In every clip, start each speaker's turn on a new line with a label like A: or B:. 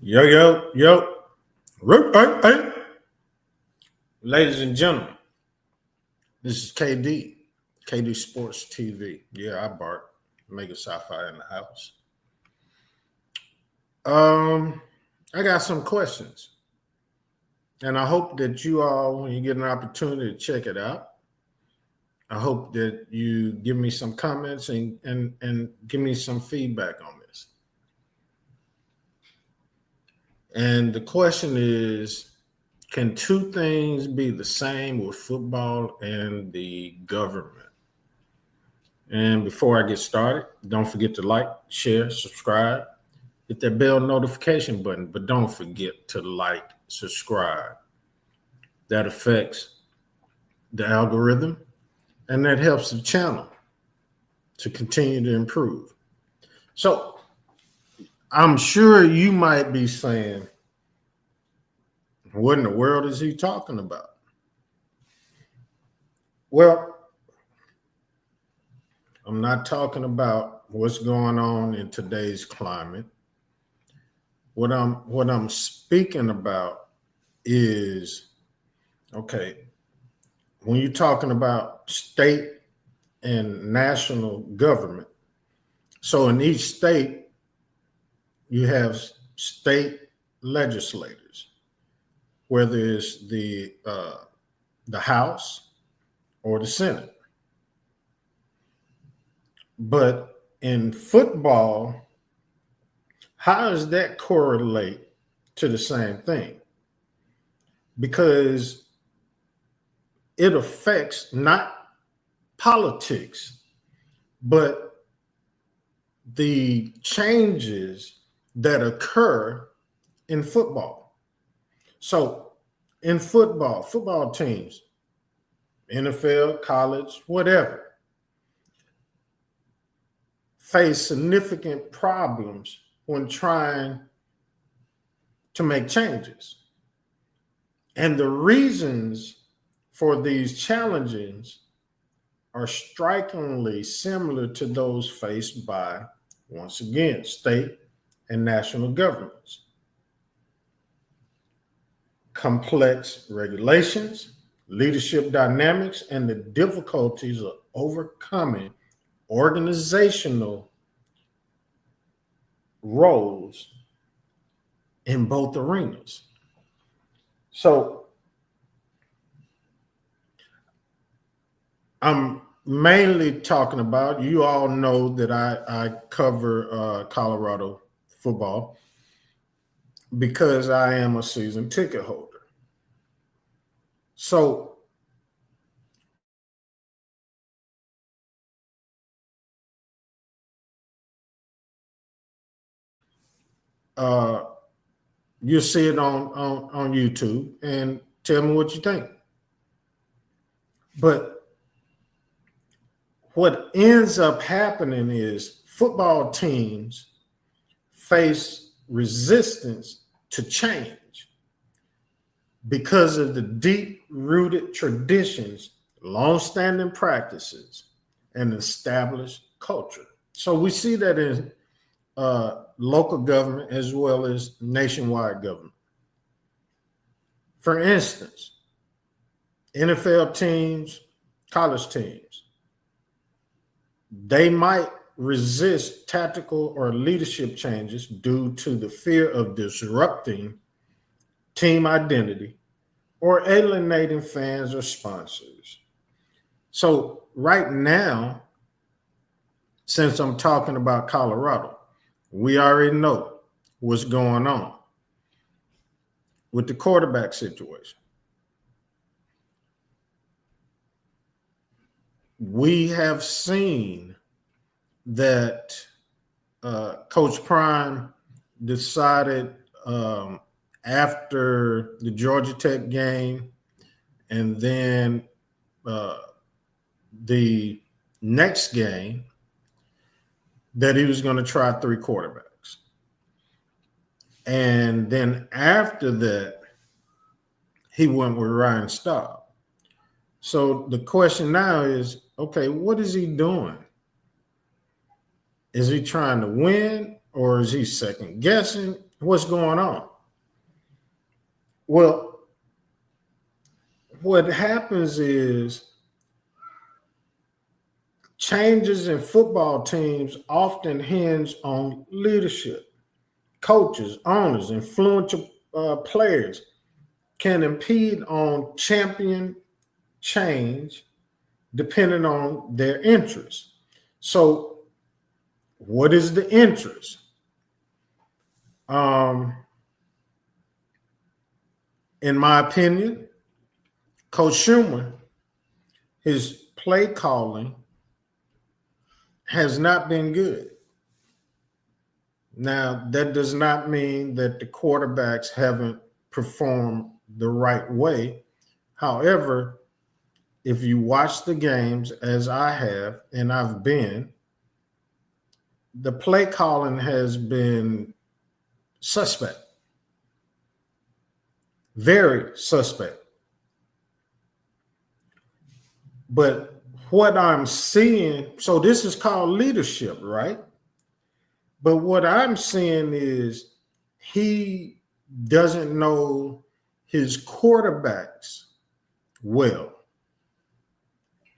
A: Yo, yo, yo. Hey, hey. Ladies and gentlemen, this is KD Sports TV. Yeah, I bark. Mega sci-fi in the house. I got some questions. And I hope that you all, when you get an opportunity to check it out, I hope that you give me some comments and give me some feedback on this. And the question is, can two things be the same with football and the government? And before I get started, don't forget to like, share, subscribe, hit that bell notification button, but don't forget to like, subscribe. That affects the algorithm and that helps the channel to continue to improve. So I'm sure you might be saying, what in the world is he talking about? Well, I'm not talking about what's going on in today's climate. What I'm speaking about is, okay, when you're talking about state and national government, so in each state, you have state legislators, whether it's the House or the Senate. But in football, how does that correlate to the same thing? Because it affects not politics, but the changes that occur in football. So in football teams, NFL, college, whatever, face significant problems when trying to make changes. And the reasons for these challenges are strikingly similar to those faced by, once again, state and national governments. Complex regulations, leadership dynamics, and the difficulties of overcoming organizational roles in both arenas. So I'm mainly talking about, you all know that I cover Colorado football because I am a season ticket holder. So you'll see it on YouTube and tell me what you think. But what ends up happening is football teams face resistance to change because of the deep-rooted traditions, long-standing practices, and established culture. So we see that in local government as well as nationwide government. For instance, NFL teams, college teams, they might resist tactical or leadership changes due to the fear of disrupting team identity or alienating fans or sponsors. So right now, since I'm talking about Colorado, we already know what's going on with the quarterback situation. We have seen that Coach Prime decided after the Georgia Tech game and then the next game that he was going to try three quarterbacks. And then after that, he went with Ryan Staub. So the question now is, okay, what is he doing? Is he trying to win or is he second guessing? What's going on? Well, what happens is changes in football teams often hinge on leadership. Coaches, owners, influential players can impede on champion change depending on their interests. So, what is the interest? In my opinion, Coach Schumer, his play calling has not been good. Now, that does not mean that the quarterbacks haven't performed the right way. However, if you watch the games as I have, and I've been, the play calling has been suspect, very suspect. But what I'm seeing, so this is called leadership, right? But what I'm seeing is he doesn't know his quarterbacks well.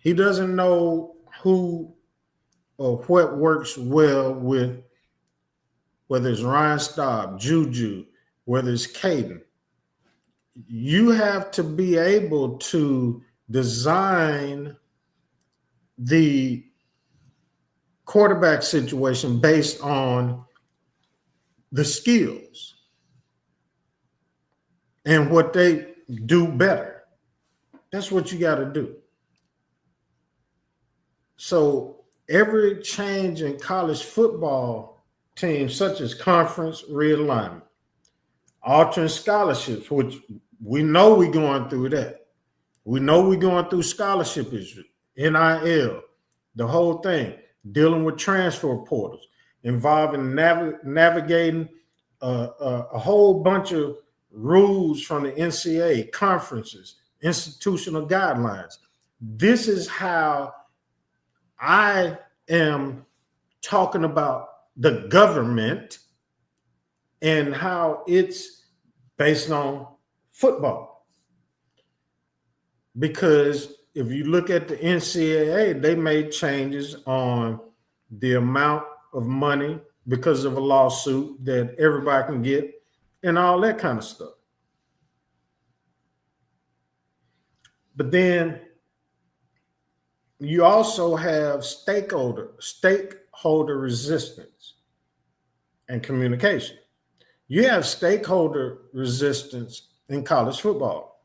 A: He doesn't know who or what works well with, whether it's Ryan Staub, Juju, whether it's Caden. You have to be able to design the quarterback situation based on the skills and what they do better. That's what you got to do. So every change in college football teams, such as conference realignment, altering scholarships, which we know we're going through that. We know we're going through scholarship issues, NIL, the whole thing, dealing with transfer portals, involving navigating a whole bunch of rules from the NCAA, conferences, institutional guidelines. This is how I am talking about the government and how it's based on football. Because if you look at the NCAA, they made changes on the amount of money because of a lawsuit that everybody can get and all that kind of stuff. But then you also have stakeholder resistance and communication. You have stakeholder resistance in college football.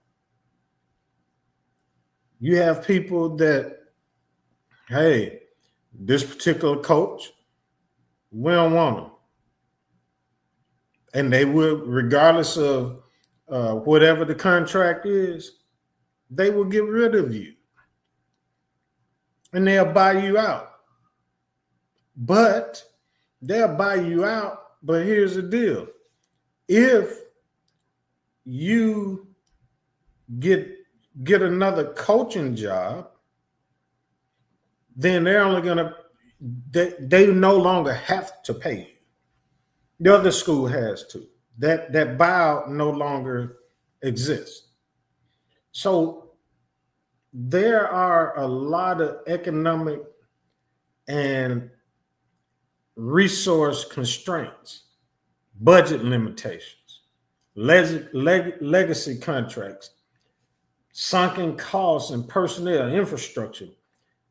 A: You have people that, hey, this particular coach, we don't want them. And they will, regardless of whatever the contract is, they will get rid of you. And they'll buy you out. But they'll buy you out. But here's the deal. If you get another coaching job, then they're only going to, they no longer have to pay you. The other school has to. That buyout no longer exists. So there are a lot of economic and resource constraints, budget limitations, legacy contracts, sunken costs and personnel, infrastructure.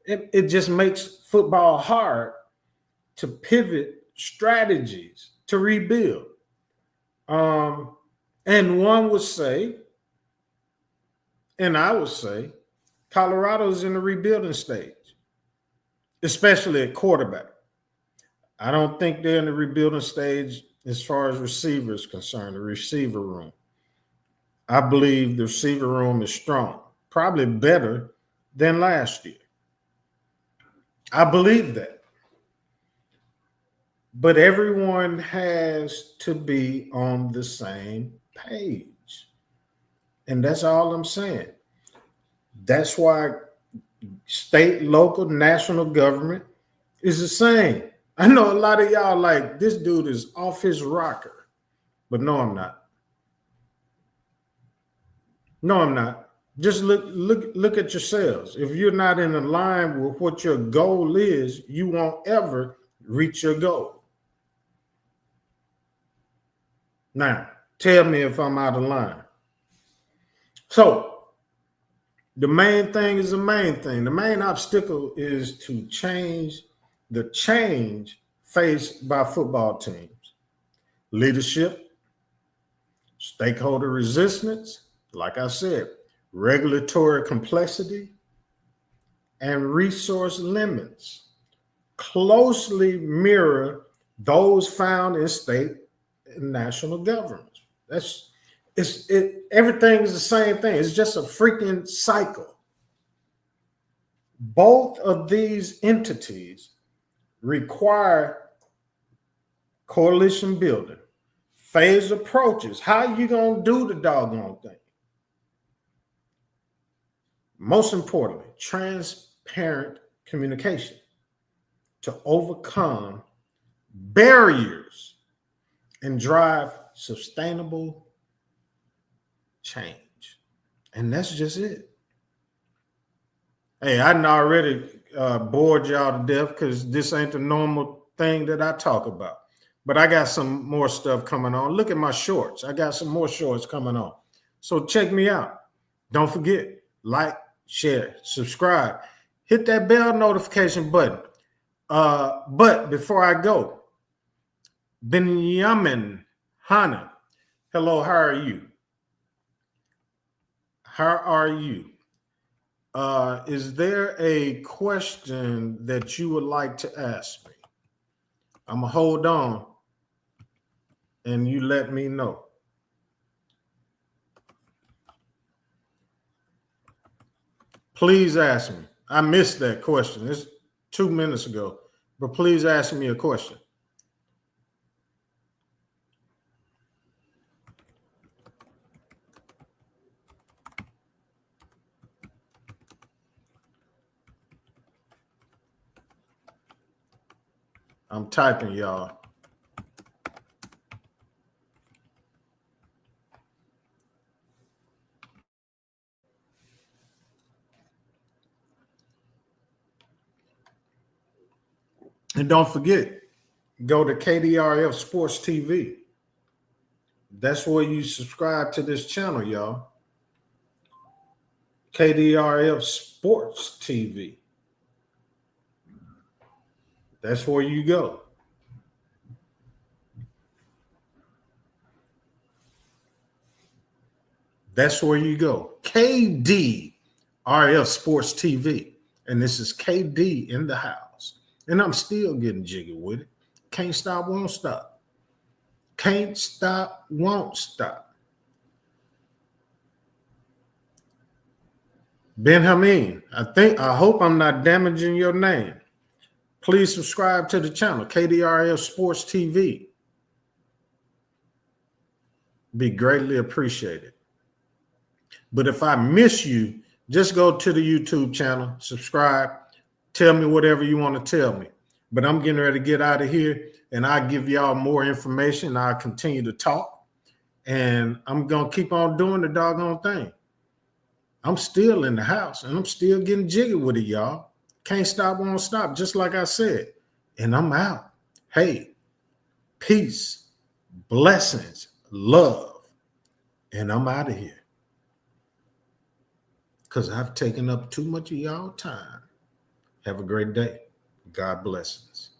A: It just makes football hard to pivot strategies to rebuild. And one would say, and I would say, Colorado's in the rebuilding stage, especially at quarterback. I don't think they're in the rebuilding stage as far as receivers concerned, the receiver room. I believe the receiver room is strong, probably better than last year. I believe that. But everyone has to be on the same page. And that's all I'm saying. That's why state, local, national government is the same. I know a lot of y'all like, this dude is off his rocker. But no, I'm not. No, I'm not. Just look at yourselves. If you're not in line with what your goal is, you won't ever reach your goal. Now, tell me if I'm out of line. So, the main thing is the main thing. The main obstacle is to change the change faced by football teams. Leadership, stakeholder resistance, like I said, regulatory complexity, and resource limits closely mirror those found in state and national governments. Everything is the same thing. It's just a freaking cycle. Both of these entities require coalition building, phased approaches. How you gonna do the doggone thing? Most importantly, transparent communication to overcome barriers and drive sustainable change. And that's just it. Hey, I done already bored y'all to death because this ain't the normal thing that I talk about. But I got some more stuff coming on. Look at my shorts. I got some more shorts coming on. So check me out. Don't forget, like, share, subscribe. Hit that bell notification button. But before I go, Benjamin Hana, hello, how are you? How are you? Is there a question that you would like to ask me? I'm going to hold on and you let me know. Please ask me. I missed that question. It's 2 minutes ago, but please ask me a question. I'm typing, y'all. And don't forget, go to KDRF Sports TV. That's where you subscribe to this channel, y'all. KDRF Sports TV. That's where you go. That's where you go. KDRF Sports TV. And this is KD in the house. And I'm still getting jiggy with it. Can't stop, won't stop. Can't stop, won't stop. Benjamin, I hope I'm not damaging your name. Please subscribe to the channel, KDRF Sports TV. Be greatly appreciated. But if I miss you, just go to the YouTube channel, subscribe, tell me whatever you want to tell me. But I'm getting ready to get out of here, and I'll give y'all more information. I'll continue to talk, and I'm going to keep on doing the doggone thing. I'm still in the house, and I'm still getting jiggy with it, y'all. Can't stop, won't stop, just like I said. And I'm out. Hey, peace, blessings, love, and I'm out of here. Because I've taken up too much of y'all time. Have a great day. God blessings.